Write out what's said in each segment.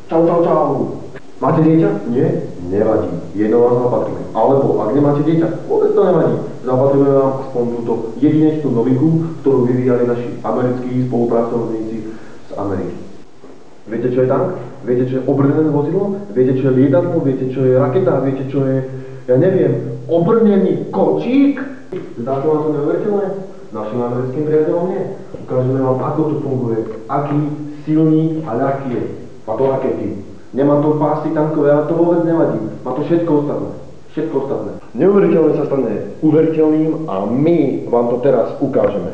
Čau, čau, čau. Máte dieťa? Nie? Nevadí. Jedno vás zaopatríme. Alebo ak nemáte dieťa, vôbec to nevadí. Zaopatríme vám aspoň túto jedinečnú novinku, ktorú vyvíjali naši americkí spolupracovníci z Ameriky. Viete, čo je tank? Viete, čo je obrnené vozidlo? Viete, čo je lietadlo? Viete, čo je raketa? Viete, čo je, ja neviem, obrnený kočík? Zdá sa vám to neuveriteľné? Našim americkým priateľom nie. Ukážeme vám, ako to funguje, aký silný a ľahký je. Má to rakety. Nemá to pásy tankové, ale to vôbec nevadí. Má to všetko ostatné. Všetko ostatné. Neuveriteľné sa stane uveriteľným a my vám to teraz ukážeme.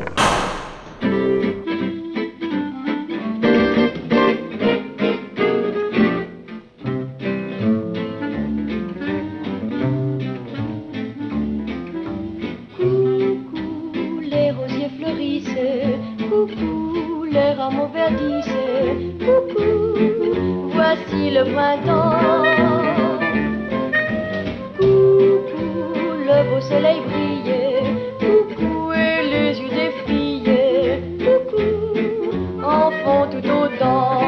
Coucou, les rameaux verdissent. Coucou, voici le printemps. Coucou, le beau soleil brille. Coucou, et les yeux des filles. Coucou, en font tout autant.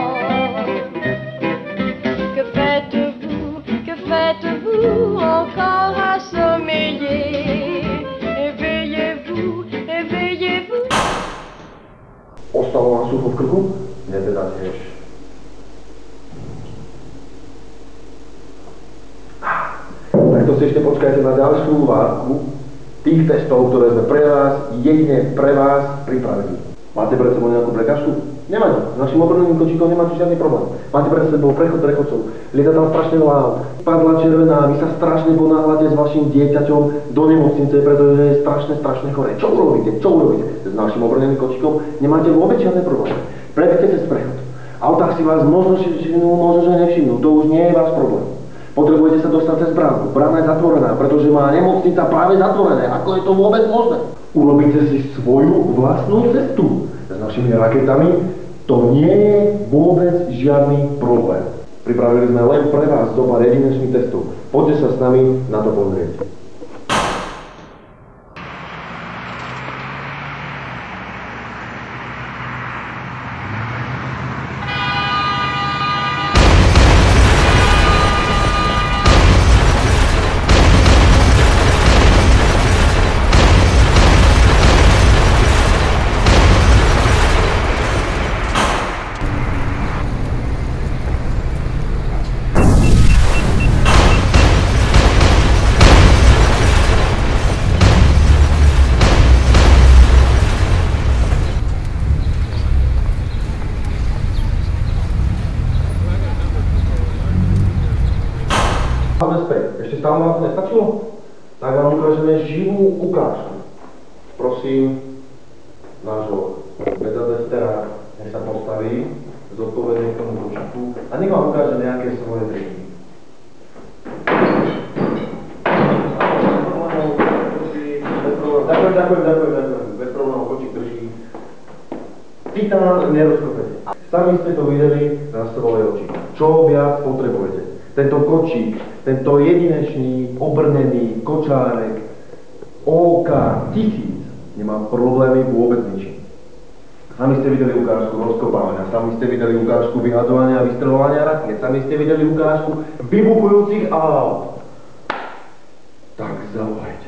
Que faites-vous encore à sommeiller? Éveillez-vous, éveillez-vous. Ostalo vám sucho v krku? Mne teda tiež. Takto si ešte počkajte na ďalšiu várku tých testov, ktoré sme pre vás, jedine pre vás pripravili. Máte pred sebou nejakú prekažku? Nevadí, s našim obrneným kočíkom nemáte žiadny problém. Máte pred sebou prechod prechodcov, lieta tam strašne veľa aut, padla červená, vy sa strašne ponáhľate s vašim dieťaťom do nemocnice, pretože je strašne choré. Čo urobíte? S našim obrneným kočíkom nemáte vôbec žiadne problémy. Prejdete cez prechod. Autách si vás možno všimnú, možno že nevšimnú, to už nie je váš problém. Potrebujete sa dostať cez bránu. Brána je zatvorená, pretože má nemocnica práve zatvorené. Ako je to vôbec možné? Urobíte si svoju vlastnú cestu. S našimi raketami to nie je vôbec žiadny problém. Pripravili sme len pre vás zo pár jedinečných testov. Poďte sa s nami na to pozrieť. Máme späť. Ešte stále vám to nestačilo? Tak vám ukážeme živú ukážku. Prosím nášho beta-testera, nech sa postaví zodpovedne k tomu kočíku a nech vám ukáže nejaké svoje triky. Ďakujem. Bez problémov kočík drží. Titán nerozkopete. Sami ste to videli na svoje oči. Čo viac potrebujete? Tento kočík, tento jedinečný, obrnený kočárek OK1000 nemá problémy vôbec ničím. Sami ste videli ukážku rozkopávania, sami ste videli ukážku vyhadzovania a vystreľovania rakiet, sami ste videli ukážku vybuchujúcich aut. Tak zavolajte.